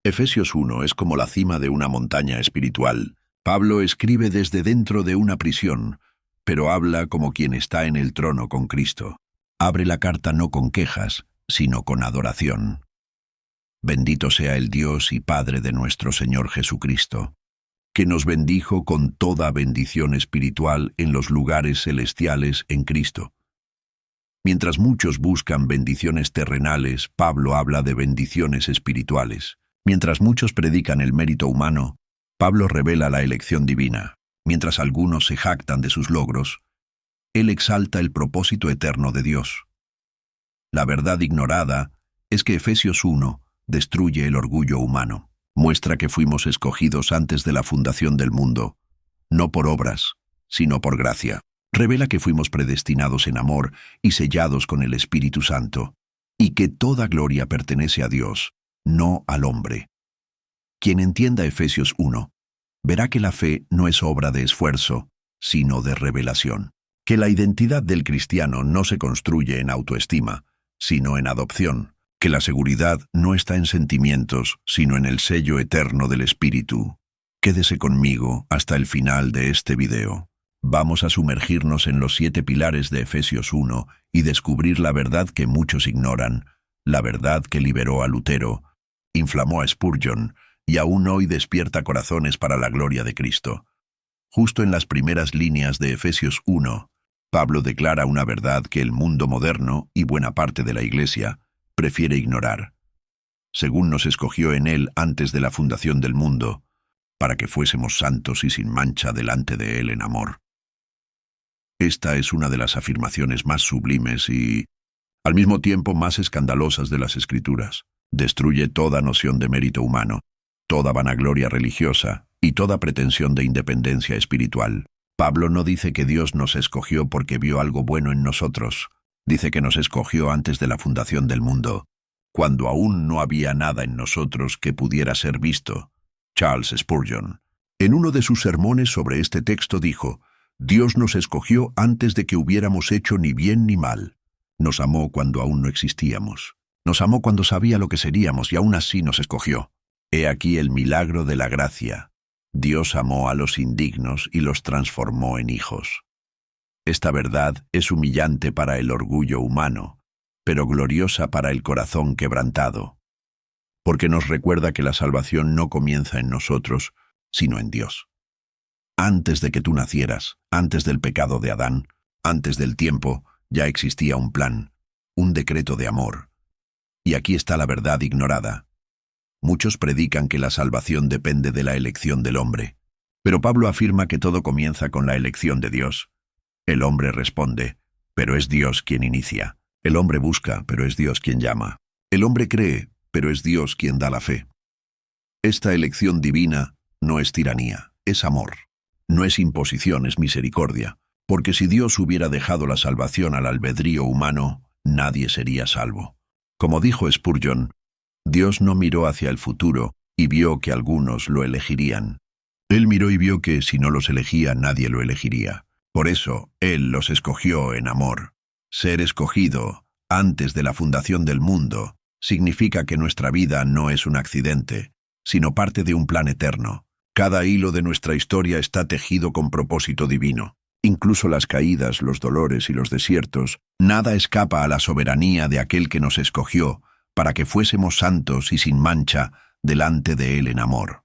Efesios 1 es como la cima de una montaña espiritual. Pablo escribe desde dentro de una prisión, pero habla como quien está en el trono con Cristo. Abre la carta no con quejas, sino con adoración. Bendito sea el Dios y Padre de nuestro Señor Jesucristo, que nos bendijo con toda bendición espiritual en los lugares celestiales en Cristo. Mientras muchos buscan bendiciones terrenales, Pablo habla de bendiciones espirituales. Mientras muchos predican el mérito humano, Pablo revela la elección divina. Mientras algunos se jactan de sus logros, él exalta el propósito eterno de Dios. La verdad ignorada es que Efesios 1 destruye el orgullo humano. Muestra que fuimos escogidos antes de la fundación del mundo, no por obras, sino por gracia. Revela que fuimos predestinados en amor y sellados con el Espíritu Santo, y que toda gloria pertenece a Dios, no al hombre. Quien entienda Efesios 1, verá que la fe no es obra de esfuerzo, sino de revelación. Que la identidad del cristiano no se construye en autoestima, sino en adopción. Que la seguridad no está en sentimientos, sino en el sello eterno del Espíritu. Quédese conmigo hasta el final de este video. Vamos a sumergirnos en los 7 pilares de Efesios 1 y descubrir la verdad que muchos ignoran, la verdad que liberó a Lutero, inflamó a Spurgeon y aún hoy despierta corazones para la gloria de Cristo. Justo en las primeras líneas de Efesios 1, Pablo declara una verdad que el mundo moderno y buena parte de la Iglesia prefiere ignorar. Según nos escogió en él antes de la fundación del mundo, para que fuésemos santos y sin mancha delante de él en amor. Esta es una de las afirmaciones más sublimes y, al mismo tiempo, más escandalosas de las Escrituras. Destruye toda noción de mérito humano, toda vanagloria religiosa y toda pretensión de independencia espiritual. Pablo no dice que Dios nos escogió porque vio algo bueno en nosotros. Dice que nos escogió antes de la fundación del mundo, cuando aún no había nada en nosotros que pudiera ser visto. Charles Spurgeon, en uno de sus sermones sobre este texto, dijo: Dios nos escogió antes de que hubiéramos hecho ni bien ni mal. Nos amó cuando aún no existíamos. Nos amó cuando sabía lo que seríamos y aún así nos escogió. He aquí el milagro de la gracia. Dios amó a los indignos y los transformó en hijos. Esta verdad es humillante para el orgullo humano, pero gloriosa para el corazón quebrantado, porque nos recuerda que la salvación no comienza en nosotros, sino en Dios. Antes de que tú nacieras, antes del pecado de Adán, antes del tiempo, ya existía un plan, un decreto de amor. Y aquí está la verdad ignorada. Muchos predican que la salvación depende de la elección del hombre, pero Pablo afirma que todo comienza con la elección de Dios. El hombre responde, pero es Dios quien inicia. El hombre busca, pero es Dios quien llama. El hombre cree, pero es Dios quien da la fe. Esta elección divina no es tiranía, es amor. No es imposición, es misericordia. Porque si Dios hubiera dejado la salvación al albedrío humano, nadie sería salvo. Como dijo Spurgeon, Dios no miró hacia el futuro y vio que algunos lo elegirían. Él miró y vio que si no los elegía, nadie lo elegiría. Por eso, Él los escogió en amor. Ser escogido antes de la fundación del mundo significa que nuestra vida no es un accidente, sino parte de un plan eterno. Cada hilo de nuestra historia está tejido con propósito divino. Incluso las caídas, los dolores y los desiertos, nada escapa a la soberanía de aquel que nos escogió para que fuésemos santos y sin mancha delante de Él en amor.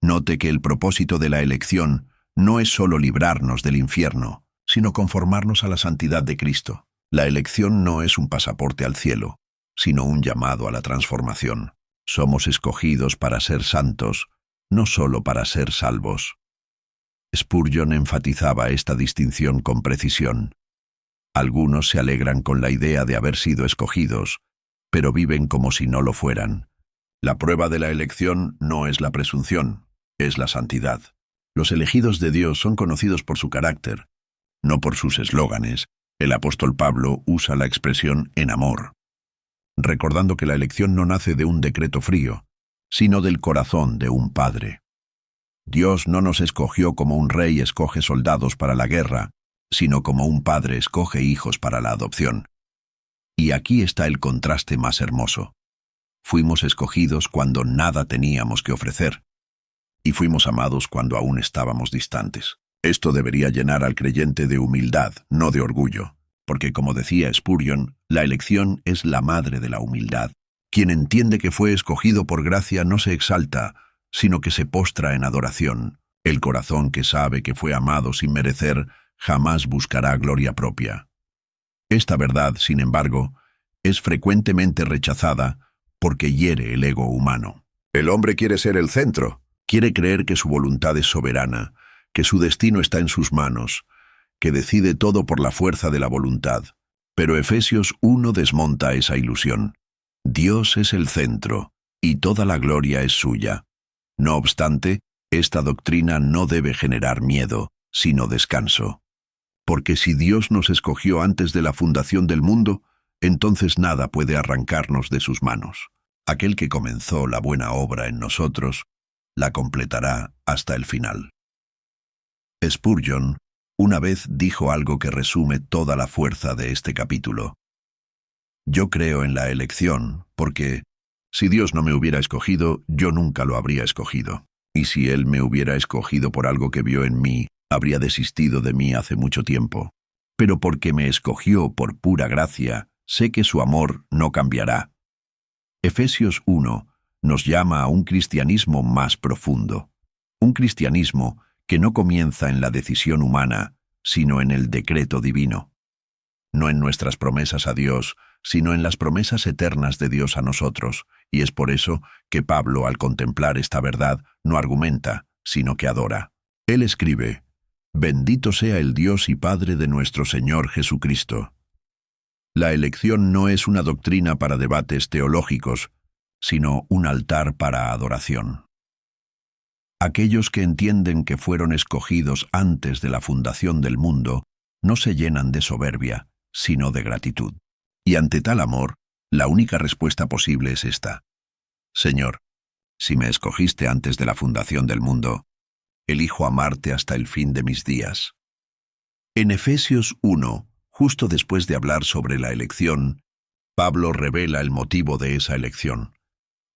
Note que el propósito de la elección no es solo librarnos del infierno, sino conformarnos a la santidad de Cristo. La elección no es un pasaporte al cielo, sino un llamado a la transformación. Somos escogidos para ser santos, no solo para ser salvos. Spurgeon enfatizaba esta distinción con precisión. Algunos se alegran con la idea de haber sido escogidos, pero viven como si no lo fueran. La prueba de la elección no es la presunción, es la santidad. Los elegidos de Dios son conocidos por su carácter, no por sus eslóganes. El apóstol Pablo usa la expresión en amor, recordando que la elección no nace de un decreto frío, sino del corazón de un padre. Dios no nos escogió como un rey escoge soldados para la guerra, sino como un padre escoge hijos para la adopción. Y aquí está el contraste más hermoso. Fuimos escogidos cuando nada teníamos que ofrecer, y fuimos amados cuando aún estábamos distantes. Esto debería llenar al creyente de humildad, no de orgullo, porque como decía Spurgeon, la elección es la madre de la humildad. Quien entiende que fue escogido por gracia no se exalta, sino que se postra en adoración. El corazón que sabe que fue amado sin merecer jamás buscará gloria propia. Esta verdad, sin embargo, es frecuentemente rechazada porque hiere el ego humano. El hombre quiere ser el centro, quiere creer que su voluntad es soberana, que su destino está en sus manos, que decide todo por la fuerza de la voluntad. Pero Efesios 1 desmonta esa ilusión. Dios es el centro, y toda la gloria es suya. No obstante, esta doctrina no debe generar miedo, sino descanso. Porque si Dios nos escogió antes de la fundación del mundo, entonces nada puede arrancarnos de sus manos. Aquel que comenzó la buena obra en nosotros, la completará hasta el final. Spurgeon una vez dijo algo que resume toda la fuerza de este capítulo. Yo creo en la elección, porque si Dios no me hubiera escogido, yo nunca lo habría escogido. Y si Él me hubiera escogido por algo que vio en mí, habría desistido de mí hace mucho tiempo. Pero porque me escogió por pura gracia, sé que su amor no cambiará. Efesios 1 nos llama a un cristianismo más profundo. Un cristianismo que no comienza en la decisión humana, sino en el decreto divino. No en nuestras promesas a Dios, sino en las promesas eternas de Dios a nosotros, y es por eso que Pablo, al contemplar esta verdad, no argumenta, sino que adora. Él escribe: «Bendito sea el Dios y Padre de nuestro Señor Jesucristo». La elección no es una doctrina para debates teológicos, sino un altar para adoración. Aquellos que entienden que fueron escogidos antes de la fundación del mundo no se llenan de soberbia, sino de gratitud. Y ante tal amor, la única respuesta posible es esta: Señor, si me escogiste antes de la fundación del mundo, elijo amarte hasta el fin de mis días. En Efesios 1, justo después de hablar sobre la elección, Pablo revela el motivo de esa elección.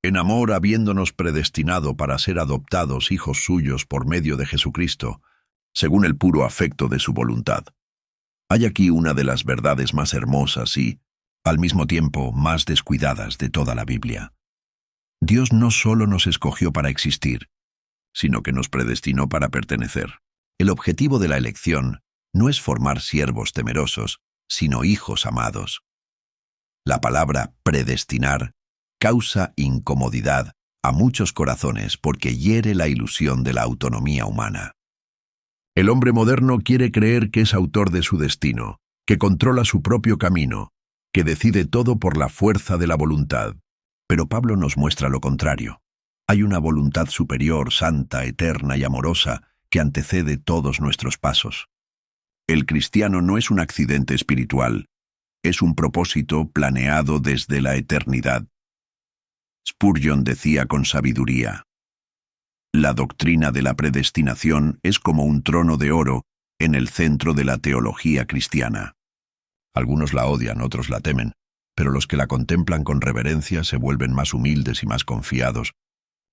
En amor, habiéndonos predestinado para ser adoptados hijos suyos por medio de Jesucristo, según el puro afecto de su voluntad. Hay aquí una de las verdades más hermosas y, al mismo tiempo, más descuidadas de toda la Biblia. Dios no solo nos escogió para existir, sino que nos predestinó para pertenecer. El objetivo de la elección no es formar siervos temerosos, sino hijos amados. La palabra predestinar causa incomodidad a muchos corazones porque hiere la ilusión de la autonomía humana. El hombre moderno quiere creer que es autor de su destino, que controla su propio camino, que decide todo por la fuerza de la voluntad. Pero Pablo nos muestra lo contrario. Hay una voluntad superior, santa, eterna y amorosa que antecede todos nuestros pasos. El cristiano no es un accidente espiritual, es un propósito planeado desde la eternidad. Spurgeon decía con sabiduría: la doctrina de la predestinación es como un trono de oro en el centro de la teología cristiana. Algunos la odian, otros la temen, pero los que la contemplan con reverencia se vuelven más humildes y más confiados,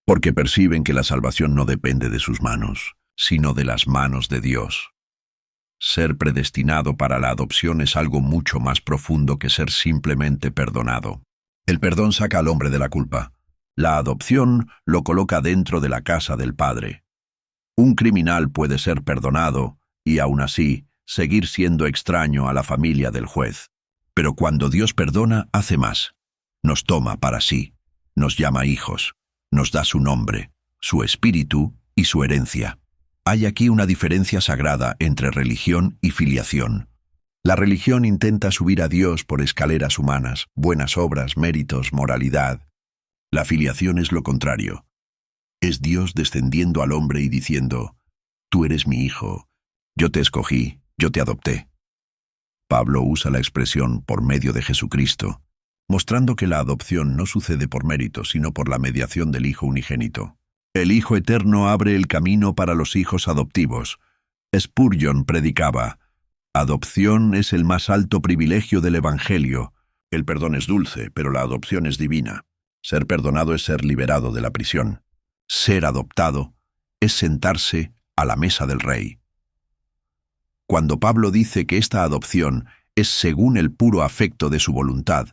porque perciben que la salvación no depende de sus manos, sino de las manos de Dios. Ser predestinado para la adopción es algo mucho más profundo que ser simplemente perdonado. El perdón saca al hombre de la culpa. La adopción lo coloca dentro de la casa del Padre. Un criminal puede ser perdonado y, aún así, seguir siendo extraño a la familia del juez. Pero cuando Dios perdona, hace más. Nos toma para sí, nos llama hijos, nos da su nombre, su espíritu y su herencia. Hay aquí una diferencia sagrada entre religión y filiación. La religión intenta subir a Dios por escaleras humanas, buenas obras, méritos, moralidad. La filiación es lo contrario. Es Dios descendiendo al hombre y diciendo: «Tú eres mi hijo, yo te escogí, yo te adopté». Pablo usa la expresión «por medio de Jesucristo», mostrando que la adopción no sucede por mérito, sino por la mediación del Hijo unigénito. El Hijo eterno abre el camino para los hijos adoptivos. Spurgeon predicaba: adopción es el más alto privilegio del Evangelio. El perdón es dulce, pero la adopción es divina. Ser perdonado es ser liberado de la prisión. Ser adoptado es sentarse a la mesa del Rey. Cuando Pablo dice que esta adopción es según el puro afecto de su voluntad,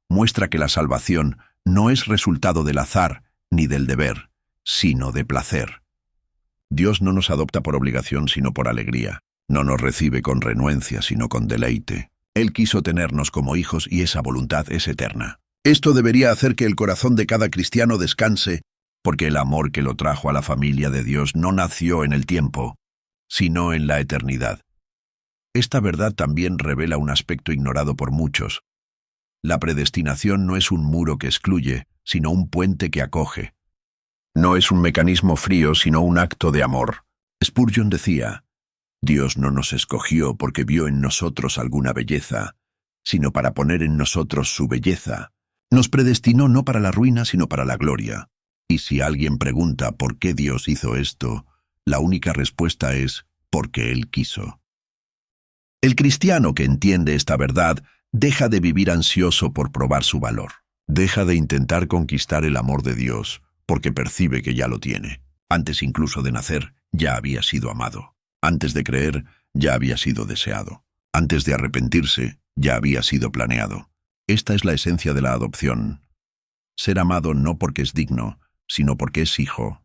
muestra que la salvación no es resultado del azar ni del deber, sino de placer. Dios no nos adopta por obligación, sino por alegría. No nos recibe con renuencia, sino con deleite. Él quiso tenernos como hijos y esa voluntad es eterna. Esto debería hacer que el corazón de cada cristiano descanse, porque el amor que lo trajo a la familia de Dios no nació en el tiempo, sino en la eternidad. Esta verdad también revela un aspecto ignorado por muchos. La predestinación no es un muro que excluye, sino un puente que acoge. No es un mecanismo frío, sino un acto de amor. Spurgeon decía, Dios no nos escogió porque vio en nosotros alguna belleza, sino para poner en nosotros su belleza. Nos predestinó no para la ruina, sino para la gloria. Y si alguien pregunta por qué Dios hizo esto, la única respuesta es porque Él quiso. El cristiano que entiende esta verdad deja de vivir ansioso por probar su valor. Deja de intentar conquistar el amor de Dios, porque percibe que ya lo tiene. Antes incluso de nacer, ya había sido amado. Antes de creer, ya había sido deseado. Antes de arrepentirse, ya había sido planeado. Esta es la esencia de la adopción. Ser amado no porque es digno, sino porque es hijo.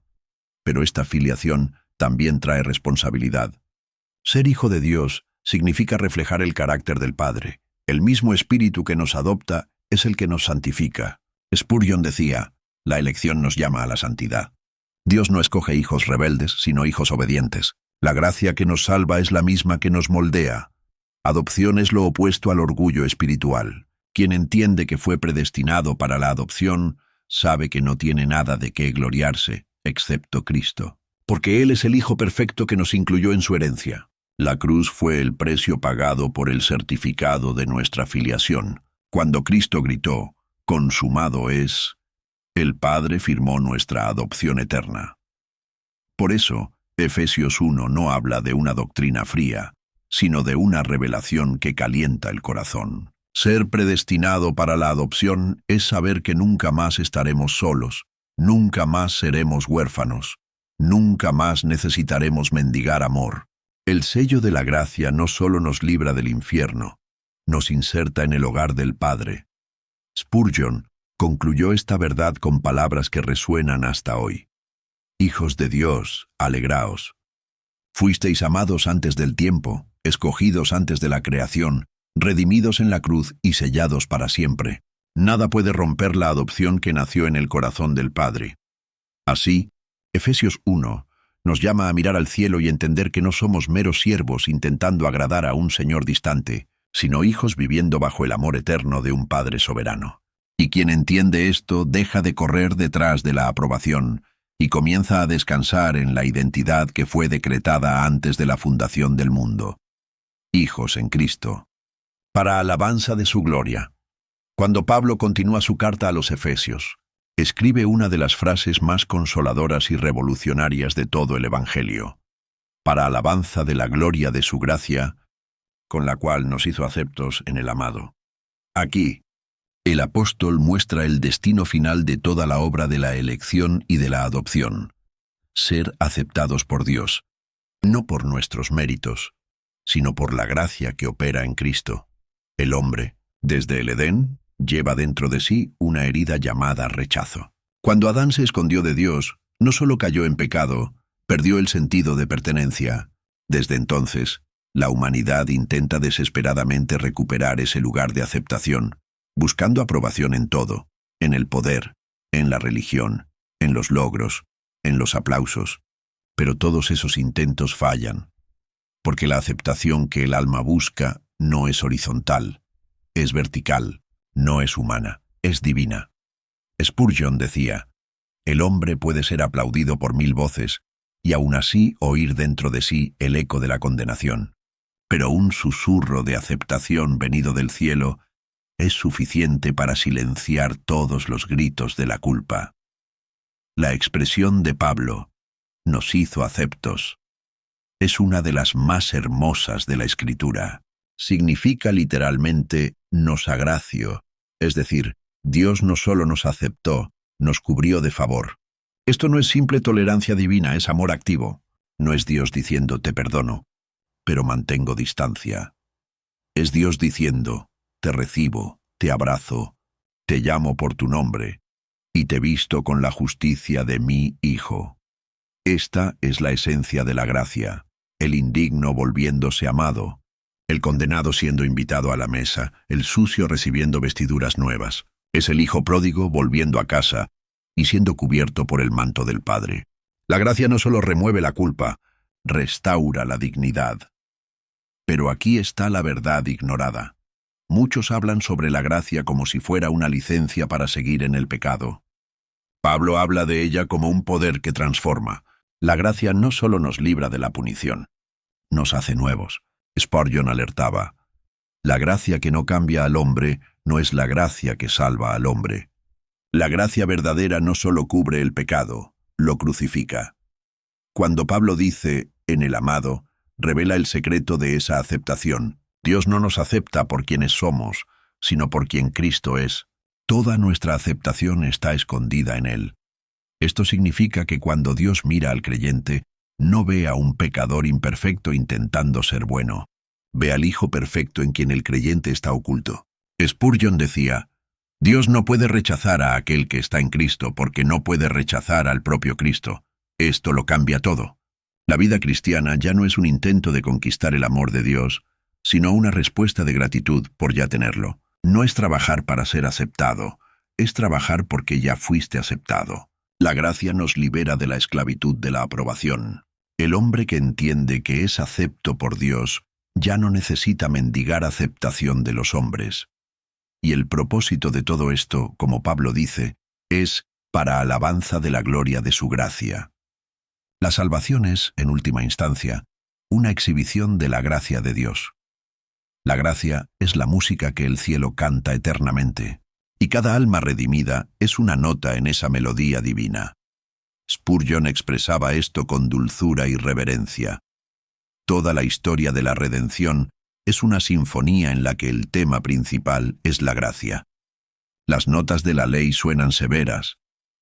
Pero esta filiación también trae responsabilidad. Ser hijo de Dios significa reflejar el carácter del Padre. El mismo Espíritu que nos adopta es el que nos santifica. Spurgeon decía, la elección nos llama a la santidad. Dios no escoge hijos rebeldes, sino hijos obedientes. La gracia que nos salva es la misma que nos moldea. Adopción es lo opuesto al orgullo espiritual. Quien entiende que fue predestinado para la adopción, sabe que no tiene nada de qué gloriarse, excepto Cristo. Porque Él es el Hijo perfecto que nos incluyó en su herencia. La cruz fue el precio pagado por el certificado de nuestra filiación. Cuando Cristo gritó, «Consumado es», el Padre firmó nuestra adopción eterna. Por eso, Efesios 1 no habla de una doctrina fría, sino de una revelación que calienta el corazón. Ser predestinado para la adopción es saber que nunca más estaremos solos, nunca más seremos huérfanos, nunca más necesitaremos mendigar amor. El sello de la gracia no solo nos libra del infierno, nos inserta en el hogar del Padre. Spurgeon concluyó esta verdad con palabras que resuenan hasta hoy. Hijos de Dios, alegraos. Fuisteis amados antes del tiempo, escogidos antes de la creación, redimidos en la cruz y sellados para siempre. Nada puede romper la adopción que nació en el corazón del Padre. Así, Efesios 1 nos llama a mirar al cielo y entender que no somos meros siervos intentando agradar a un Señor distante, sino hijos viviendo bajo el amor eterno de un Padre soberano. Y quien entiende esto deja de correr detrás de la aprobación y comienza a descansar en la identidad que fue decretada antes de la fundación del mundo. Hijos en Cristo, para alabanza de su gloria. Cuando Pablo continúa su carta a los Efesios, escribe una de las frases más consoladoras y revolucionarias de todo el Evangelio, para alabanza de la gloria de su gracia, con la cual nos hizo aceptos en el amado. Aquí, el apóstol muestra el destino final de toda la obra de la elección y de la adopción, ser aceptados por Dios, no por nuestros méritos, sino por la gracia que opera en Cristo. El hombre, desde el Edén, lleva dentro de sí una herida llamada rechazo. Cuando Adán se escondió de Dios, no solo cayó en pecado, perdió el sentido de pertenencia. Desde entonces, la humanidad intenta desesperadamente recuperar ese lugar de aceptación, buscando aprobación en todo, en el poder, en la religión, en los logros, en los aplausos. Pero todos esos intentos fallan, porque la aceptación que el alma busca no es horizontal, es vertical, no es humana, es divina. Spurgeon decía, el hombre puede ser aplaudido por 1000 voces y aún así oír dentro de sí el eco de la condenación. Pero un susurro de aceptación venido del cielo es suficiente para silenciar todos los gritos de la culpa. La expresión de Pablo, nos hizo aceptos, es una de las más hermosas de la Escritura. Significa literalmente nos agracio, es decir, Dios no solo nos aceptó, nos cubrió de favor. Esto no es simple tolerancia divina, es amor activo. No es Dios diciendo te perdono, pero mantengo distancia. Es Dios diciendo te recibo, te abrazo, te llamo por tu nombre y te visto con la justicia de mi Hijo. Esta es la esencia de la gracia, el indigno volviéndose amado, el condenado siendo invitado a la mesa, el sucio recibiendo vestiduras nuevas. Es el hijo pródigo volviendo a casa y siendo cubierto por el manto del Padre. La gracia no solo remueve la culpa, restaura la dignidad. Pero aquí está la verdad ignorada. Muchos hablan sobre la gracia como si fuera una licencia para seguir en el pecado. Pablo habla de ella como un poder que transforma. La gracia no solo nos libra de la punición, nos hace nuevos. Spurgeon alertaba: la gracia que no cambia al hombre no es la gracia que salva al hombre. La gracia verdadera no solo cubre el pecado, lo crucifica. Cuando Pablo dice, en el amado, revela el secreto de esa aceptación. Dios no nos acepta por quienes somos, sino por quien Cristo es. Toda nuestra aceptación está escondida en Él. Esto significa que cuando Dios mira al creyente, no ve a un pecador imperfecto intentando ser bueno. Ve al Hijo perfecto en quien el creyente está oculto. Spurgeon decía: Dios no puede rechazar a aquel que está en Cristo porque no puede rechazar al propio Cristo. Esto lo cambia todo. La vida cristiana ya no es un intento de conquistar el amor de Dios, sino una respuesta de gratitud por ya tenerlo. No es trabajar para ser aceptado, es trabajar porque ya fuiste aceptado. La gracia nos libera de la esclavitud de la aprobación. El hombre que entiende que es acepto por Dios ya no necesita mendigar aceptación de los hombres. Y el propósito de todo esto, como Pablo dice, es para alabanza de la gloria de su gracia. La salvación es, en última instancia, una exhibición de la gracia de Dios. La gracia es la música que el cielo canta eternamente, y cada alma redimida es una nota en esa melodía divina. Spurgeon expresaba esto con dulzura y reverencia. Toda la historia de la redención es una sinfonía en la que el tema principal es la gracia. Las notas de la ley suenan severas,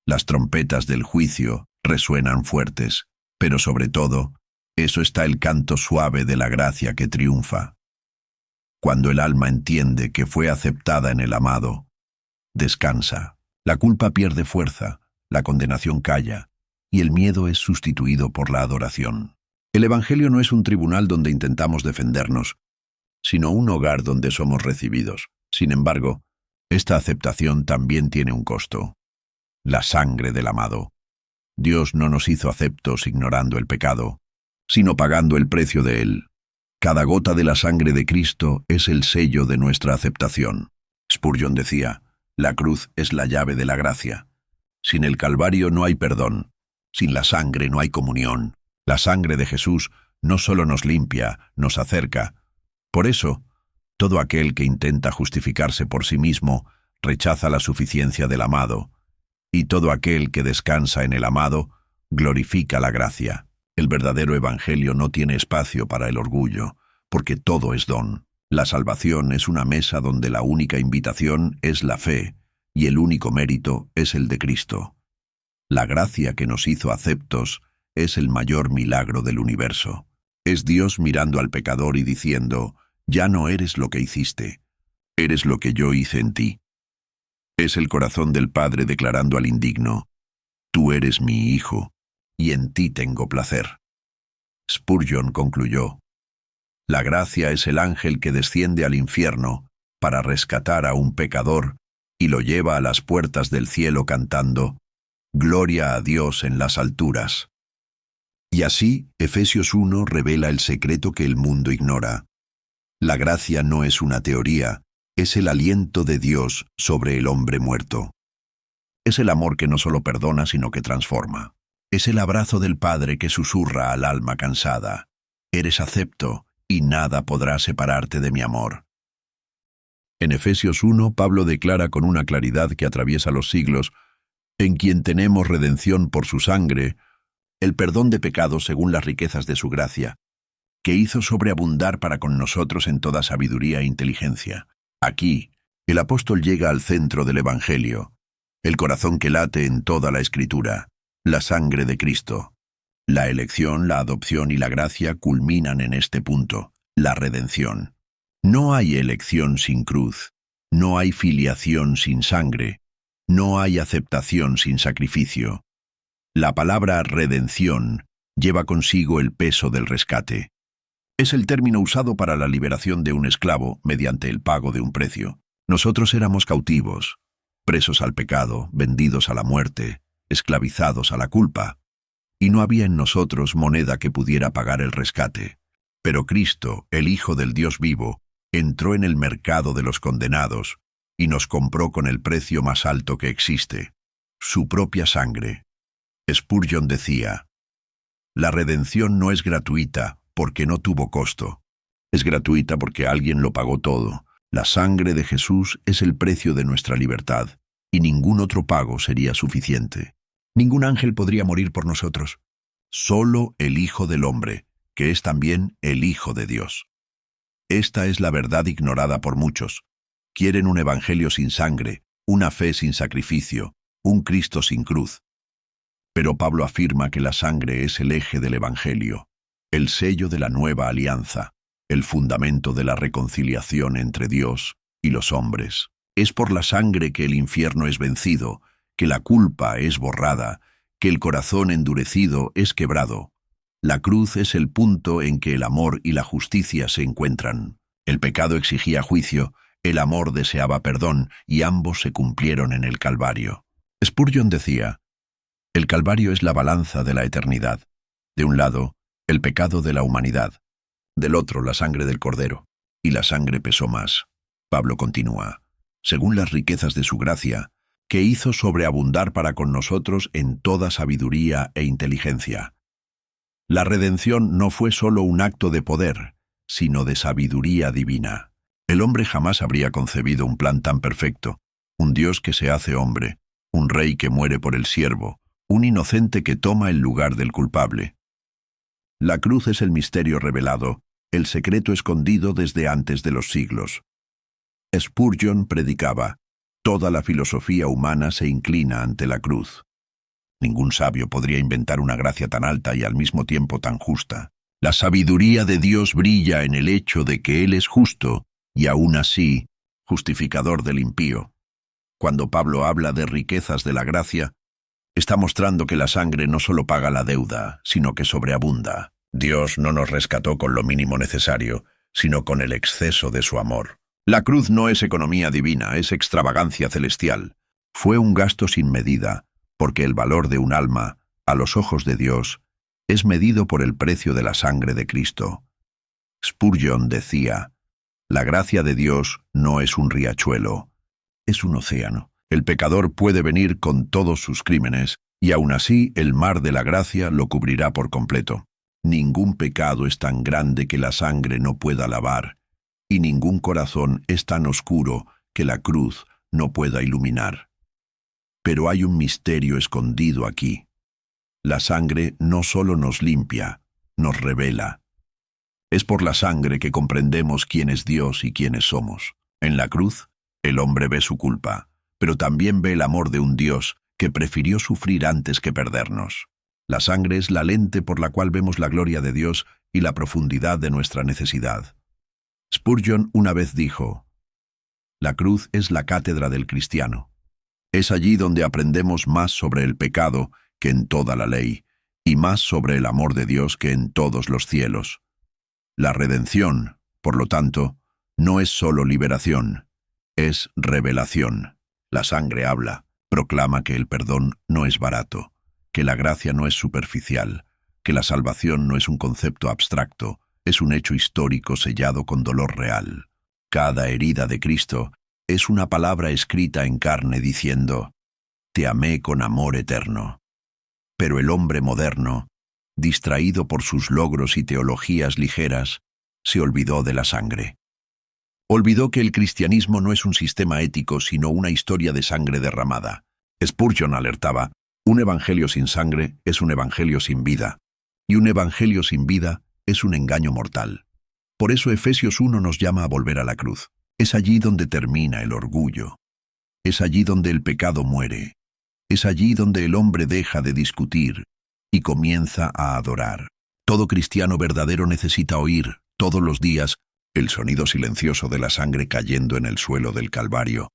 las trompetas del juicio resuenan fuertes, pero sobre todo, eso está el canto suave de la gracia que triunfa. Cuando el alma entiende que fue aceptada en el amado, descansa. La culpa pierde fuerza, la condenación calla, y el miedo es sustituido por la adoración. El Evangelio no es un tribunal donde intentamos defendernos, sino un hogar donde somos recibidos. Sin embargo, esta aceptación también tiene un costo: la sangre del amado. Dios no nos hizo aceptos ignorando el pecado, sino pagando el precio de él. Cada gota de la sangre de Cristo es el sello de nuestra aceptación. Spurgeon decía: la cruz es la llave de la gracia. Sin el Calvario no hay perdón. Sin la sangre no hay comunión. La sangre de Jesús no solo nos limpia, nos acerca. Por eso, todo aquel que intenta justificarse por sí mismo rechaza la suficiencia del amado, y todo aquel que descansa en el amado glorifica la gracia. El verdadero evangelio no tiene espacio para el orgullo, porque todo es don. La salvación es una mesa donde la única invitación es la fe, y el único mérito es el de Cristo. La gracia que nos hizo aceptos es el mayor milagro del universo. Es Dios mirando al pecador y diciendo: ya no eres lo que hiciste, eres lo que yo hice en ti. Es el corazón del Padre declarando al indigno: tú eres mi hijo, y en ti tengo placer. Spurgeon concluyó: la gracia es el ángel que desciende al infierno para rescatar a un pecador y lo lleva a las puertas del cielo cantando: gloria a Dios en las alturas. Y así, Efesios 1 revela el secreto que el mundo ignora. La gracia no es una teoría, es el aliento de Dios sobre el hombre muerto. Es el amor que no solo perdona, sino que transforma. Es el abrazo del Padre que susurra al alma cansada: eres acepto, y nada podrá separarte de mi amor. En Efesios 1, Pablo declara con una claridad que atraviesa los siglos: en quien tenemos redención por su sangre, el perdón de pecados según las riquezas de su gracia, que hizo sobreabundar para con nosotros en toda sabiduría e inteligencia. Aquí, El apóstol llega al centro del Evangelio, el corazón que late en toda la Escritura, la sangre de Cristo. La elección, la adopción y la gracia culminan en este punto, la redención. No hay elección sin cruz, no hay filiación sin sangre, no hay aceptación sin sacrificio. La palabra redención lleva consigo el peso del rescate. Es el término usado para la liberación de un esclavo mediante el pago de un precio. Nosotros éramos cautivos, presos al pecado, vendidos a la muerte, esclavizados a la culpa, y no había en nosotros moneda que pudiera pagar el rescate. Pero Cristo, el Hijo del Dios vivo, entró en el mercado de los condenados y nos compró con el precio más alto que existe, su propia sangre. Spurgeon decía, la redención no es gratuita porque no tuvo costo. Es gratuita porque alguien lo pagó todo. La sangre de Jesús es el precio de nuestra libertad, y ningún otro pago sería suficiente. Ningún ángel podría morir por nosotros. Solo el Hijo del Hombre, que es también el Hijo de Dios. Esta es la verdad ignorada por muchos. Quieren un evangelio sin sangre, una fe sin sacrificio, un Cristo sin cruz. Pero Pablo afirma que la sangre es el eje del evangelio, el sello de la nueva alianza, el fundamento de la reconciliación entre Dios y los hombres. Es por la sangre que el infierno es vencido, que la culpa es borrada, que el corazón endurecido es quebrado. La cruz es el punto en que el amor y la justicia se encuentran. El pecado exigía juicio, el amor deseaba perdón, y ambos se cumplieron en el Calvario. Spurgeon decía, el Calvario es la balanza de la eternidad. De un lado, el pecado de la humanidad, del otro la sangre del Cordero, y la sangre pesó más. Pablo continúa, según las riquezas de su gracia, que hizo sobreabundar para con nosotros en toda sabiduría e inteligencia. La redención no fue solo un acto de poder, sino de sabiduría divina. El hombre jamás habría concebido un plan tan perfecto, un Dios que se hace hombre, un rey que muere por el siervo, un inocente que toma el lugar del culpable. La cruz es el misterio revelado, el secreto escondido desde antes de los siglos. Spurgeon predicaba, toda la filosofía humana se inclina ante la cruz. Ningún sabio podría inventar una gracia tan alta y al mismo tiempo tan justa. La sabiduría de Dios brilla en el hecho de que Él es justo y aún así, justificador del impío. Cuando Pablo habla de riquezas de la gracia, está mostrando que la sangre no solo paga la deuda, sino que sobreabunda. Dios no nos rescató con lo mínimo necesario, sino con el exceso de su amor. La cruz no es economía divina, es extravagancia celestial. Fue un gasto sin medida, porque el valor de un alma, a los ojos de Dios, es medido por el precio de la sangre de Cristo. Spurgeon decía, la gracia de Dios no es un riachuelo, es un océano. El pecador puede venir con todos sus crímenes, y aún así el mar de la gracia lo cubrirá por completo. Ningún pecado es tan grande que la sangre no pueda lavar, y ningún corazón es tan oscuro que la cruz no pueda iluminar. Pero hay un misterio escondido aquí. La sangre no solo nos limpia, nos revela. Es por la sangre que comprendemos quién es Dios y quiénes somos. En la cruz, el hombre ve su culpa, pero también ve el amor de un Dios que prefirió sufrir antes que perdernos. La sangre es la lente por la cual vemos la gloria de Dios y la profundidad de nuestra necesidad. Spurgeon una vez dijo, la cruz es la cátedra del cristiano. Es allí donde aprendemos más sobre el pecado que en toda la ley, y más sobre el amor de Dios que en todos los cielos. La redención, por lo tanto, no es solo liberación, es revelación. La sangre habla, proclama que el perdón no es barato, que la gracia no es superficial, que la salvación no es un concepto abstracto, es un hecho histórico sellado con dolor real. Cada herida de Cristo es una palabra escrita en carne diciendo, te amé con amor eterno. Pero el hombre moderno, distraído por sus logros y teologías ligeras, se olvidó de la sangre. Olvidó que el cristianismo no es un sistema ético, sino una historia de sangre derramada. Spurgeon alertaba, un evangelio sin sangre es un evangelio sin vida, y un evangelio sin vida es un engaño mortal. Por eso Efesios 1 nos llama a volver a la cruz. Es allí donde termina el orgullo. Es allí donde el pecado muere. Es allí donde el hombre deja de discutir y comienza a adorar. Todo cristiano verdadero necesita oír, todos los días, el sonido silencioso de la sangre cayendo en el suelo del Calvario,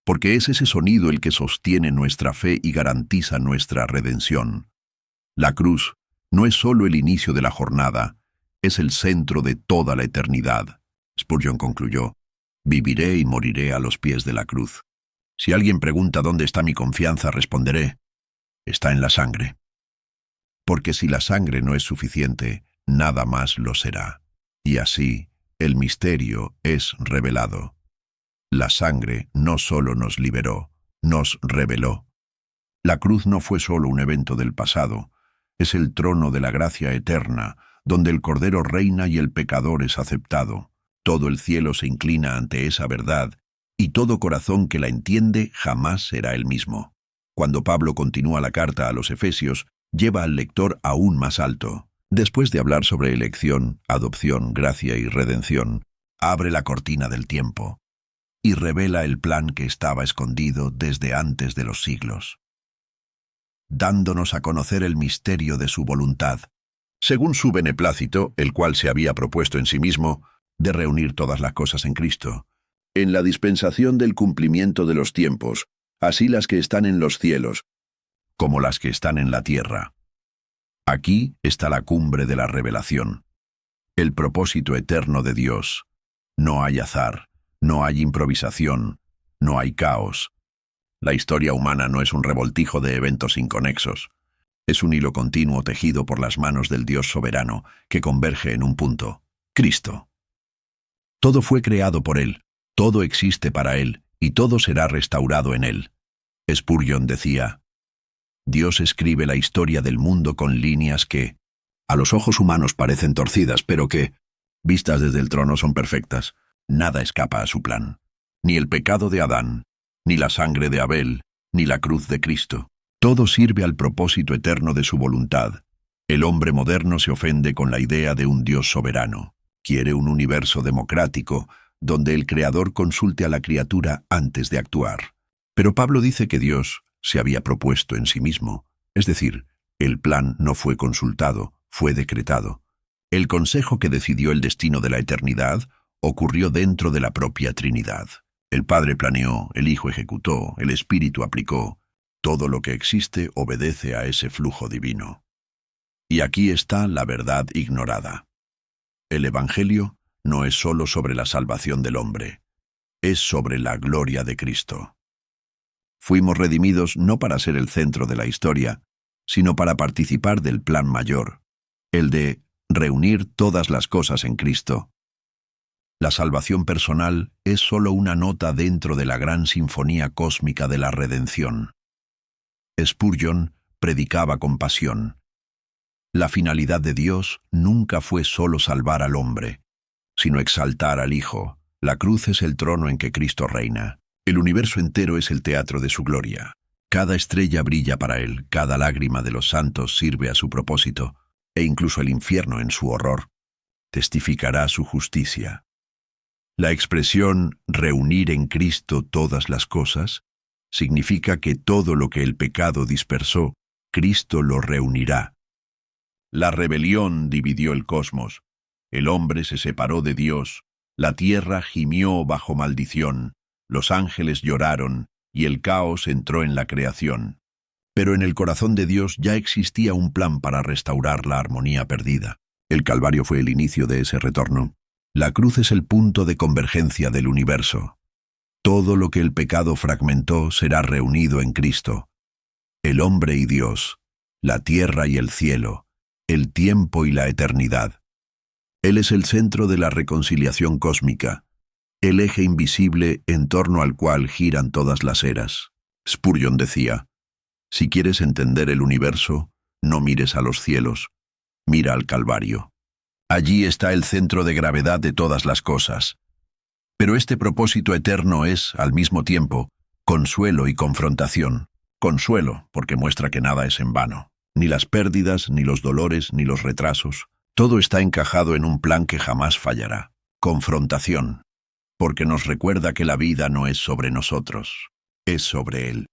porque es ese sonido el que sostiene nuestra fe y garantiza nuestra redención. La cruz no es solo el inicio de la jornada, es el centro de toda la eternidad. Spurgeon concluyó: viviré y moriré a los pies de la cruz. Si alguien pregunta dónde está mi confianza, responderé: está en la sangre. Porque si la sangre no es suficiente, nada más lo será. Y así, el misterio es revelado. La sangre no solo nos liberó, nos reveló. La cruz no fue solo un evento del pasado, es el trono de la gracia eterna, donde el Cordero reina y el pecador es aceptado. Todo el cielo se inclina ante esa verdad, y todo corazón que la entiende jamás será el mismo. Cuando Pablo continúa la carta a los Efesios, lleva al lector aún más alto. Después de hablar sobre elección, adopción, gracia y redención, abre la cortina del tiempo y revela el plan que estaba escondido desde antes de los siglos, dándonos a conocer el misterio de su voluntad, según su beneplácito, el cual se había propuesto en sí mismo, de reunir todas las cosas en Cristo, en la dispensación del cumplimiento de los tiempos, así las que están en los cielos, como las que están en la tierra. Aquí está la cumbre de la revelación, el propósito eterno de Dios. No hay azar, no hay improvisación, no hay caos. La historia humana no es un revoltijo de eventos inconexos. Es un hilo continuo tejido por las manos del Dios soberano que converge en un punto: Cristo. Todo fue creado por Él, todo existe para Él y todo será restaurado en Él. Spurgeon decía: Dios escribe la historia del mundo con líneas que, a los ojos humanos parecen torcidas, pero que, vistas desde el trono, son perfectas. Nada escapa a su plan. Ni el pecado de Adán, ni la sangre de Abel, ni la cruz de Cristo. Todo sirve al propósito eterno de su voluntad. El hombre moderno se ofende con la idea de un Dios soberano. Quiere un universo democrático, donde el Creador consulte a la criatura antes de actuar. Pero Pablo dice que Dios se había propuesto en sí mismo, es decir, el plan no fue consultado, fue decretado. El consejo que decidió el destino de la eternidad ocurrió dentro de la propia Trinidad. El Padre planeó, el Hijo ejecutó, el Espíritu aplicó. Todo lo que existe obedece a ese flujo divino. Y aquí está la verdad ignorada. El Evangelio no es solo sobre la salvación del hombre, es sobre la gloria de Cristo. Fuimos redimidos no para ser el centro de la historia, sino para participar del plan mayor, el de reunir todas las cosas en Cristo. La salvación personal es solo una nota dentro de la gran sinfonía cósmica de la redención. Spurgeon predicaba con pasión: la finalidad de Dios nunca fue solo salvar al hombre, sino exaltar al Hijo. La cruz es el trono en que Cristo reina. El universo entero es el teatro de su gloria. Cada estrella brilla para Él, cada lágrima de los santos sirve a su propósito, e incluso el infierno en su horror testificará su justicia. La expresión «reunir en Cristo todas las cosas» significa que todo lo que el pecado dispersó, Cristo lo reunirá. La rebelión dividió el cosmos, el hombre se separó de Dios, la tierra gimió bajo maldición, los ángeles lloraron y el caos entró en la creación. Pero en el corazón de Dios ya existía un plan para restaurar la armonía perdida. El Calvario fue el inicio de ese retorno. La cruz es el punto de convergencia del universo. Todo lo que el pecado fragmentó será reunido en Cristo. El hombre y Dios, la tierra y el cielo, el tiempo y la eternidad. Él es el centro de la reconciliación cósmica, el eje invisible en torno al cual giran todas las eras. Spurgeon decía: si quieres entender el universo, no mires a los cielos, mira al Calvario. Allí está el centro de gravedad de todas las cosas. Pero este propósito eterno es, al mismo tiempo, consuelo y confrontación. Consuelo, porque muestra que nada es en vano. Ni las pérdidas, ni los dolores, ni los retrasos. Todo está encajado en un plan que jamás fallará. Confrontación. porque nos recuerda que la vida no es sobre nosotros, es sobre Él.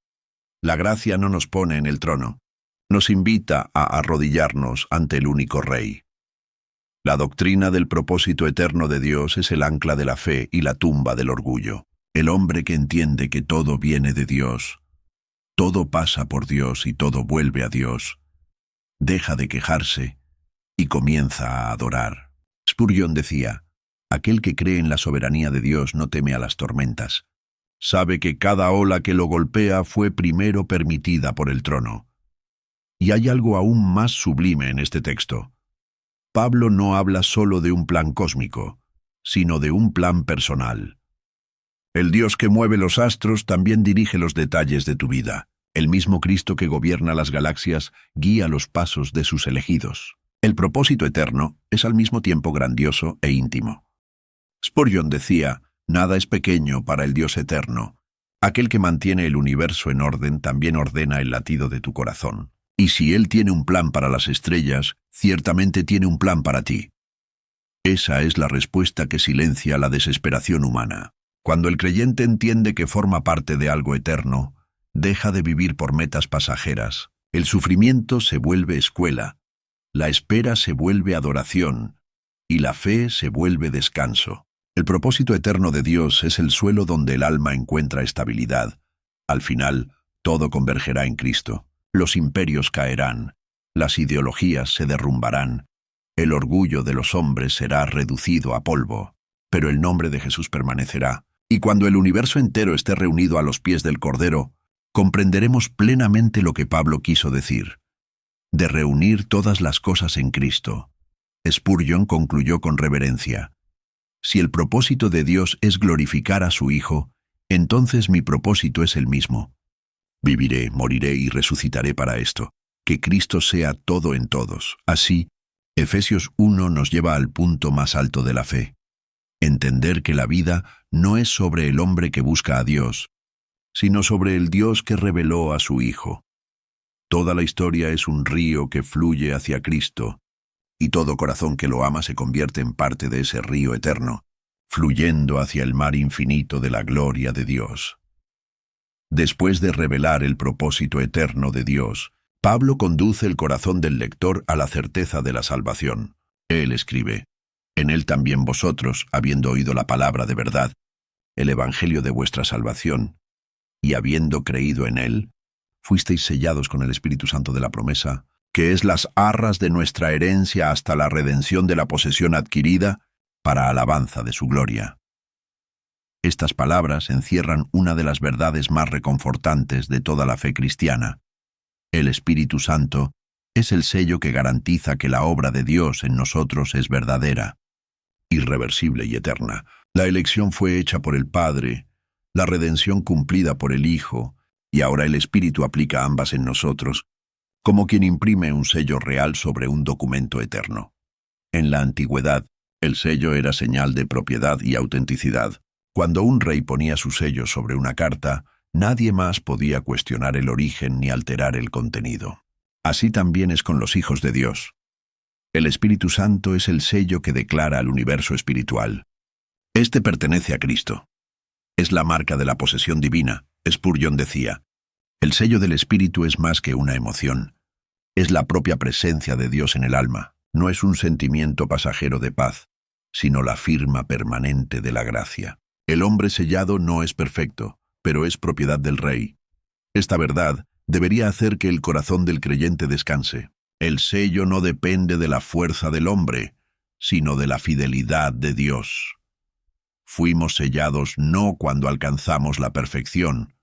La gracia no nos pone en el trono, nos invita a arrodillarnos ante el único Rey. La doctrina del propósito eterno de Dios es el ancla de la fe y la tumba del orgullo. El hombre que entiende que todo viene de Dios, todo pasa por Dios y todo vuelve a Dios, deja de quejarse y comienza a adorar. Spurgeon decía, aquel que cree en la soberanía de Dios no teme a las tormentas. Sabe que cada ola que lo golpea fue primero permitida por el trono. Y hay algo aún más sublime en este texto. Pablo no habla solo de un plan cósmico, sino de un plan personal. El Dios que mueve los astros también dirige los detalles de tu vida. El mismo Cristo que gobierna las galaxias guía los pasos de sus elegidos. El propósito eterno es al mismo tiempo grandioso e íntimo. Spurgeon decía, nada es pequeño para el Dios eterno. Aquel que mantiene el universo en orden también ordena el latido de tu corazón. Y si Él tiene un plan para las estrellas, ciertamente tiene un plan para ti. Esa es la respuesta que silencia la desesperación humana. Cuando el creyente entiende que forma parte de algo eterno, deja de vivir por metas pasajeras. El sufrimiento se vuelve escuela, la espera se vuelve adoración, y la fe se vuelve descanso. El propósito eterno de Dios es el suelo donde el alma encuentra estabilidad. Al final, todo convergerá en Cristo. Los imperios caerán, las ideologías se derrumbarán, el orgullo de los hombres será reducido a polvo, pero el nombre de Jesús permanecerá. Y cuando el universo entero esté reunido a los pies del Cordero, comprenderemos plenamente lo que Pablo quiso decir, de reunir todas las cosas en Cristo. Spurgeon concluyó con reverencia, si el propósito de Dios es glorificar a su Hijo, entonces mi propósito es el mismo. Viviré, moriré y resucitaré para esto, que Cristo sea todo en todos. Así, Efesios 1 nos lleva al punto más alto de la fe. Entender que la vida no es sobre el hombre que busca a Dios, sino sobre el Dios que reveló a su Hijo. Toda la historia es un río que fluye hacia Cristo, y todo corazón que lo ama se convierte en parte de ese río eterno, fluyendo hacia el mar infinito de la gloria de Dios. Después de revelar el propósito eterno de Dios, Pablo conduce el corazón del lector a la certeza de la salvación. Él escribe, en él también vosotros, habiendo oído la palabra de verdad, el evangelio de vuestra salvación, y habiendo creído en él, fuisteis sellados con el Espíritu Santo de la promesa, que es las arras de nuestra herencia hasta la redención de la posesión adquirida, para alabanza de su gloria. Estas palabras encierran una de las verdades más reconfortantes de toda la fe cristiana. El Espíritu Santo es el sello que garantiza que la obra de Dios en nosotros es verdadera, irreversible y eterna. La elección fue hecha por el Padre, la redención cumplida por el Hijo, y ahora el Espíritu aplica ambas en nosotros, como quien imprime un sello real sobre un documento eterno. En la antigüedad, el sello era señal de propiedad y autenticidad. Cuando un rey ponía su sello sobre una carta, nadie más podía cuestionar el origen ni alterar el contenido. Así también es con los hijos de Dios. El Espíritu Santo es el sello que declara al universo espiritual. Este pertenece a Cristo. Es la marca de la posesión divina. Spurgeon decía, el sello del Espíritu es más que una emoción. Es la propia presencia de Dios en el alma. No es un sentimiento pasajero de paz, sino la firma permanente de la gracia. El hombre sellado no es perfecto, pero es propiedad del Rey. Esta verdad debería hacer que el corazón del creyente descanse. El sello no depende de la fuerza del hombre, sino de la fidelidad de Dios. Fuimos sellados no cuando alcanzamos la perfección,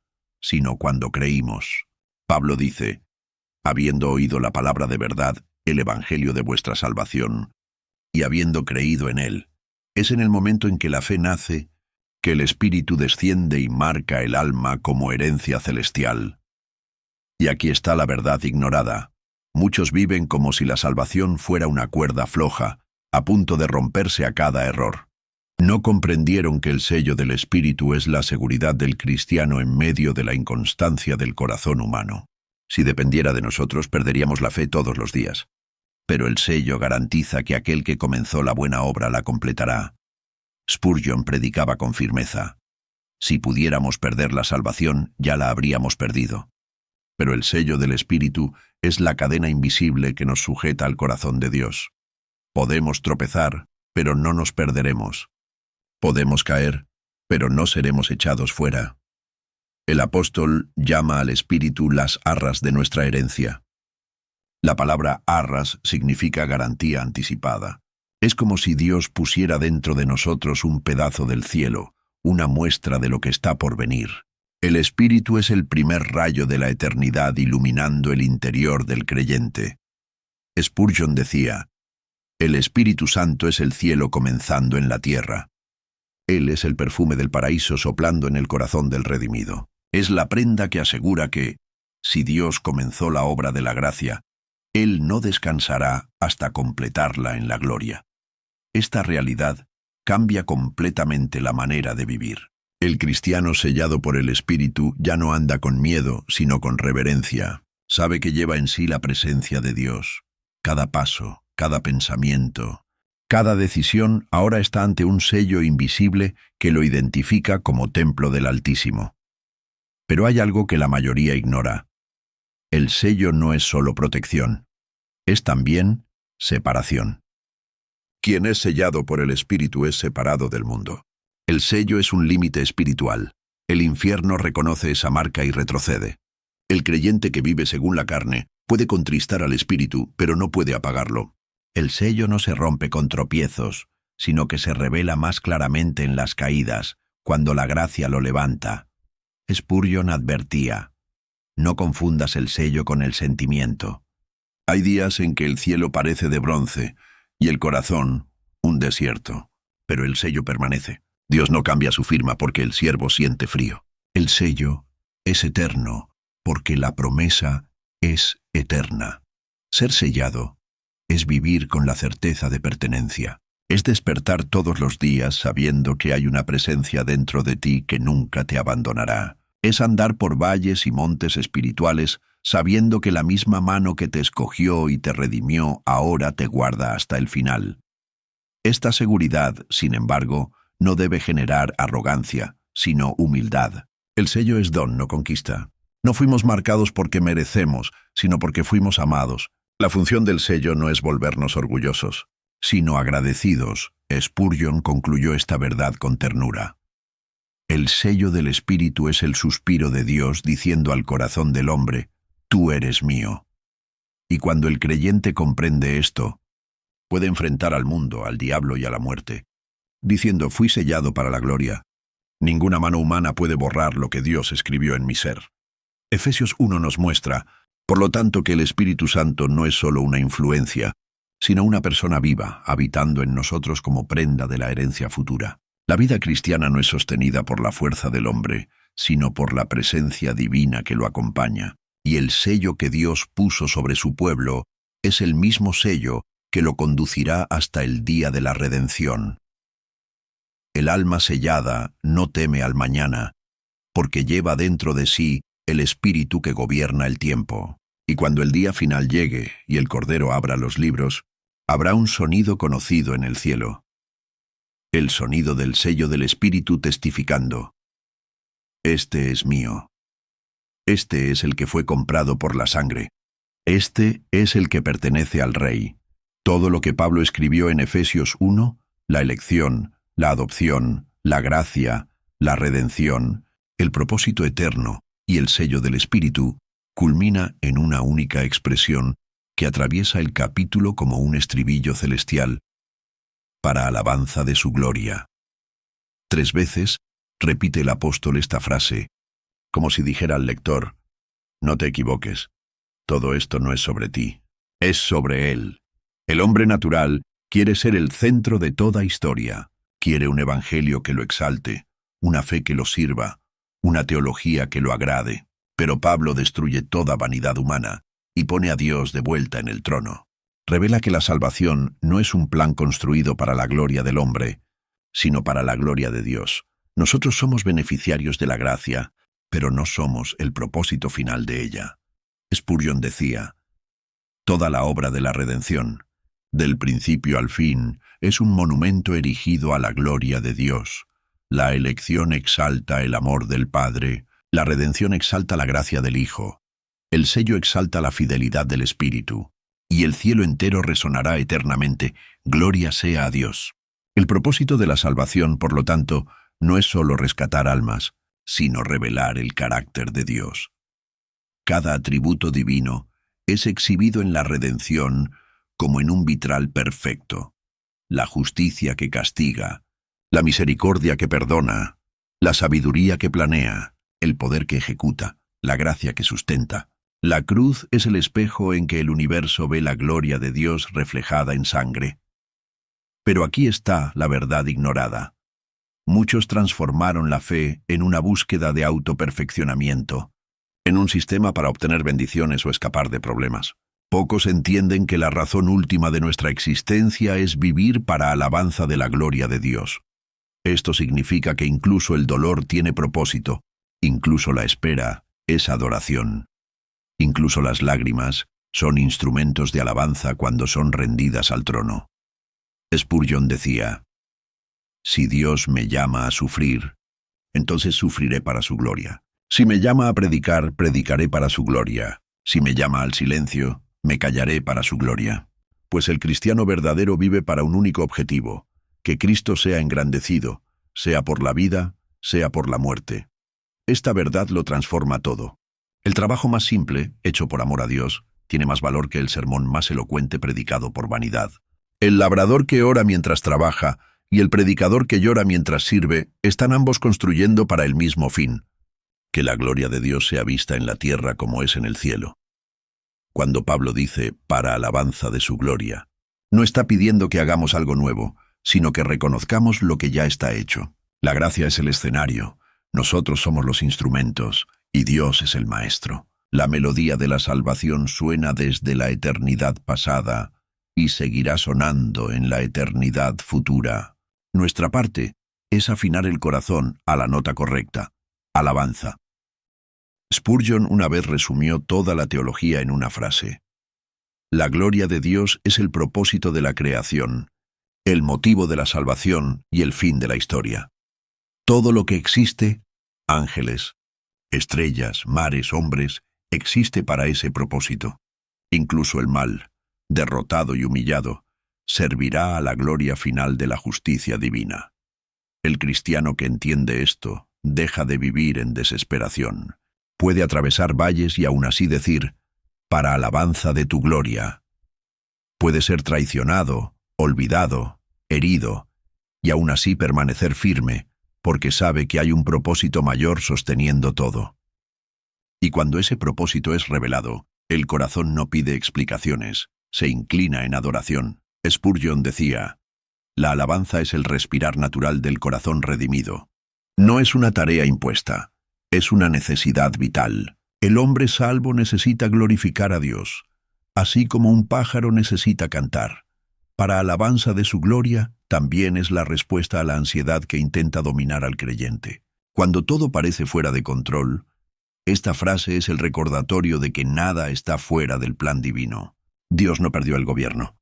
sino cuando creímos. Pablo dice, habiendo oído la palabra de verdad, el evangelio de vuestra salvación, y habiendo creído en él. Es en el momento en que la fe nace, que el Espíritu desciende y marca el alma como herencia celestial. Y aquí está la verdad ignorada. Muchos viven como si la salvación fuera una cuerda floja, a punto de romperse a cada error. No comprendieron que el sello del Espíritu es la seguridad del cristiano en medio de la inconstancia del corazón humano. Si dependiera de nosotros, perderíamos la fe todos los días. Pero el sello garantiza que aquel que comenzó la buena obra la completará. Spurgeon predicaba con firmeza: si pudiéramos perder la salvación, ya la habríamos perdido. Pero el sello del Espíritu es la cadena invisible que nos sujeta al corazón de Dios. Podemos tropezar, pero no nos perderemos. Podemos caer, pero no seremos echados fuera. El apóstol llama al Espíritu las arras de nuestra herencia. La palabra arras significa garantía anticipada. Es como si Dios pusiera dentro de nosotros un pedazo del cielo, una muestra de lo que está por venir. El Espíritu es el primer rayo de la eternidad iluminando el interior del creyente. Spurgeon decía: el Espíritu Santo es el cielo comenzando en la tierra. Él es el perfume del paraíso soplando en el corazón del redimido. Es la prenda que asegura que, si Dios comenzó la obra de la gracia, Él no descansará hasta completarla en la gloria. Esta realidad cambia completamente la manera de vivir. El cristiano sellado por el Espíritu ya no anda con miedo, sino con reverencia. Sabe que lleva en sí la presencia de Dios. Cada paso, cada pensamiento, cada decisión ahora está ante un sello invisible que lo identifica como templo del Altísimo. Pero hay algo que la mayoría ignora. El sello no es solo protección, es también separación. Quien es sellado por el Espíritu es separado del mundo. El sello es un límite espiritual. El infierno reconoce esa marca y retrocede. El creyente que vive según la carne puede contristar al Espíritu, pero no puede apagarlo. El sello no se rompe con tropiezos, sino que se revela más claramente en las caídas, cuando la gracia lo levanta. Spurgeon advertía: no confundas el sello con el sentimiento. Hay días en que el cielo parece de bronce y el corazón un desierto, pero el sello permanece. Dios no cambia su firma porque el siervo siente frío. El sello es eterno porque la promesa es eterna. Ser sellado es vivir con la certeza de pertenencia. Es despertar todos los días sabiendo que hay una presencia dentro de ti que nunca te abandonará. Es andar por valles y montes espirituales sabiendo que la misma mano que te escogió y te redimió ahora te guarda hasta el final. Esta seguridad, sin embargo, no debe generar arrogancia, sino humildad. El sello es don, no conquista. No fuimos marcados porque merecemos, sino porque fuimos amados. La función del sello no es volvernos orgullosos, sino agradecidos. Spurgeon concluyó esta verdad con ternura. El sello del Espíritu es el suspiro de Dios diciendo al corazón del hombre: tú eres mío. Y cuando el creyente comprende esto, puede enfrentar al mundo, al diablo y a la muerte, diciendo: fui sellado para la gloria. Ninguna mano humana puede borrar lo que Dios escribió en mi ser. Efesios 1 nos muestra, por lo tanto, que el Espíritu Santo no es solo una influencia, sino una persona viva, habitando en nosotros como prenda de la herencia futura. La vida cristiana no es sostenida por la fuerza del hombre, sino por la presencia divina que lo acompaña. Y el sello que Dios puso sobre su pueblo es el mismo sello que lo conducirá hasta el día de la redención. El alma sellada no teme al mañana, porque lleva dentro de sí el Espíritu que gobierna el tiempo. Y cuando el día final llegue y el Cordero abra los libros, habrá un sonido conocido en el cielo. El sonido del sello del Espíritu testificando: este es mío. Este es el que fue comprado por la sangre. Este es el que pertenece al Rey. Todo lo que Pablo escribió en Efesios 1, la elección, la adopción, la gracia, la redención, el propósito eterno y el sello del Espíritu, culmina en una única expresión que atraviesa el capítulo como un estribillo celestial, para alabanza de su gloria. 3 veces repite el apóstol esta frase, como si dijera al lector: no te equivoques, todo esto no es sobre ti, es sobre Él. El hombre natural quiere ser el centro de toda historia, quiere un evangelio que lo exalte, una fe que lo sirva, una teología que lo agrade. Pero Pablo destruye toda vanidad humana y pone a Dios de vuelta en el trono. Revela que la salvación no es un plan construido para la gloria del hombre, sino para la gloria de Dios. Nosotros somos beneficiarios de la gracia, pero no somos el propósito final de ella. Spurgeon decía: toda la obra de la redención, del principio al fin, es un monumento erigido a la gloria de Dios. La elección exalta el amor del Padre, la redención exalta la gracia del Hijo, el sello exalta la fidelidad del Espíritu, y el cielo entero resonará eternamente: gloria sea a Dios. El propósito de la salvación, por lo tanto, no es solo rescatar almas, sino revelar el carácter de Dios. Cada atributo divino es exhibido en la redención como en un vitral perfecto: la justicia que castiga, la misericordia que perdona, la sabiduría que planea, el poder que ejecuta, la gracia que sustenta. La cruz es el espejo en que el universo ve la gloria de Dios reflejada en sangre. Pero aquí está la verdad ignorada. Muchos transformaron la fe en una búsqueda de autoperfeccionamiento, en un sistema para obtener bendiciones o escapar de problemas. Pocos entienden que la razón última de nuestra existencia es vivir para alabanza de la gloria de Dios. Esto significa que incluso el dolor tiene propósito, incluso la espera es adoración. Incluso las lágrimas son instrumentos de alabanza cuando son rendidas al trono. Spurgeon decía: si Dios me llama a sufrir, entonces sufriré para su gloria. Si me llama a predicar, predicaré para su gloria. Si me llama al silencio, me callaré para su gloria. Pues el cristiano verdadero vive para un único objetivo: que Cristo sea engrandecido, sea por la vida, sea por la muerte. Esta verdad lo transforma todo. El trabajo más simple, hecho por amor a Dios, tiene más valor que el sermón más elocuente predicado por vanidad. El labrador que ora mientras trabaja y el predicador que llora mientras sirve están ambos construyendo para el mismo fin: que la gloria de Dios sea vista en la tierra como es en el cielo. Cuando Pablo dice «para alabanza de su gloria», no está pidiendo que hagamos algo nuevo, sino que reconozcamos lo que ya está hecho. La gracia es el escenario, nosotros somos los instrumentos, y Dios es el maestro. La melodía de la salvación suena desde la eternidad pasada y seguirá sonando en la eternidad futura. Nuestra parte es afinar el corazón a la nota correcta: alabanza. Spurgeon una vez resumió toda la teología en una frase: la gloria de Dios es el propósito de la creación, el motivo de la salvación y el fin de la historia. Todo lo que existe, ángeles, estrellas, mares, hombres, existe para ese propósito. Incluso el mal, derrotado y humillado, servirá a la gloria final de la justicia divina. El cristiano que entiende esto deja de vivir en desesperación. Puede atravesar valles y aún así decir: para alabanza de tu gloria. Puede ser traicionado, olvidado, herido, y aún así permanecer firme, porque sabe que hay un propósito mayor sosteniendo todo. Y cuando ese propósito es revelado, el corazón no pide explicaciones, se inclina en adoración. Spurgeon decía: la alabanza es el respirar natural del corazón redimido. No es una tarea impuesta, es una necesidad vital. El hombre salvo necesita glorificar a Dios, así como un pájaro necesita cantar. Para alabanza de su gloria, también es la respuesta a la ansiedad que intenta dominar al creyente. Cuando todo parece fuera de control, esta frase es el recordatorio de que nada está fuera del plan divino. Dios no perdió el gobierno.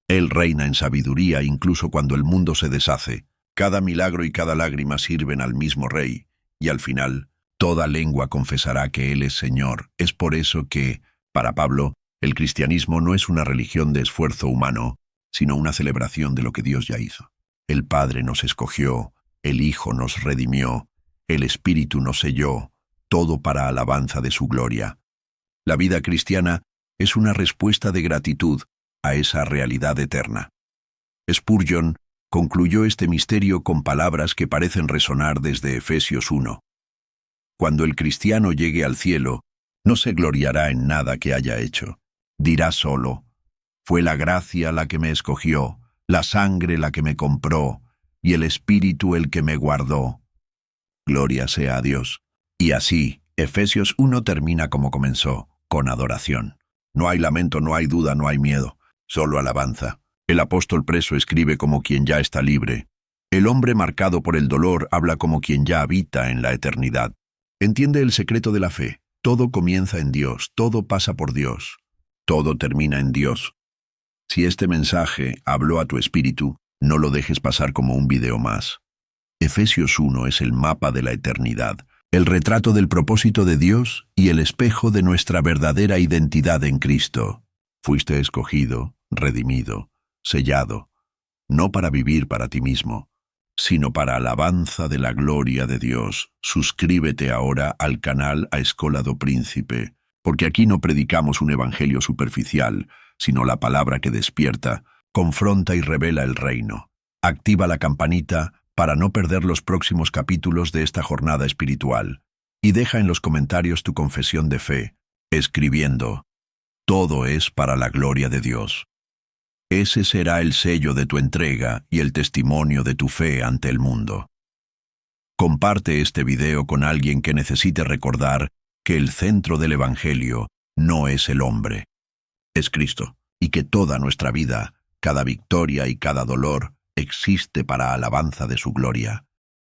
Él reina en sabiduría incluso cuando el mundo se deshace. Cada milagro y cada lágrima sirven al mismo Rey, y al final, toda lengua confesará que Él es Señor. Es por eso que, para Pablo, el cristianismo no es una religión de esfuerzo humano, sino una celebración de lo que Dios ya hizo. El Padre nos escogió, el Hijo nos redimió, el Espíritu nos selló, todo para alabanza de su gloria. La vida cristiana es una respuesta de gratitud a esa realidad eterna. Spurgeon concluyó este misterio con palabras que parecen resonar desde Efesios 1. Cuando el cristiano llegue al cielo, no se gloriará en nada que haya hecho. Dirá solo: fue la gracia la que me escogió, la sangre la que me compró, y el Espíritu el que me guardó. Gloria sea a Dios. Y así, Efesios 1 termina como comenzó, con adoración. No hay lamento, no hay duda, no hay miedo, solo alabanza. El apóstol preso escribe como quien ya está libre. El hombre marcado por el dolor habla como quien ya habita en la eternidad. Entiende el secreto de la fe. Todo comienza en Dios, todo pasa por Dios, todo termina en Dios. Si este mensaje habló a tu espíritu, No lo dejes pasar como un video más. Efesios 1 es el mapa de la eternidad, el retrato del propósito de Dios y el espejo de nuestra verdadera identidad en Cristo. Fuiste escogido, redimido, sellado, no para vivir para ti mismo, sino para alabanza de la gloria de Dios. Suscríbete ahora al canal A Escola do Príncipe, porque aquí no predicamos un evangelio superficial, sino la palabra que despierta, confronta y revela el reino. Activa la campanita para no perder los próximos capítulos de esta jornada espiritual, y deja en los comentarios tu confesión de fe, escribiendo: todo es para la gloria de Dios. Ese será el sello de tu entrega y el testimonio de tu fe ante el mundo. Comparte este video con alguien que necesite recordar que el centro del Evangelio no es el hombre, es Cristo, y que toda nuestra vida, cada victoria y cada dolor, existe para alabanza de su gloria.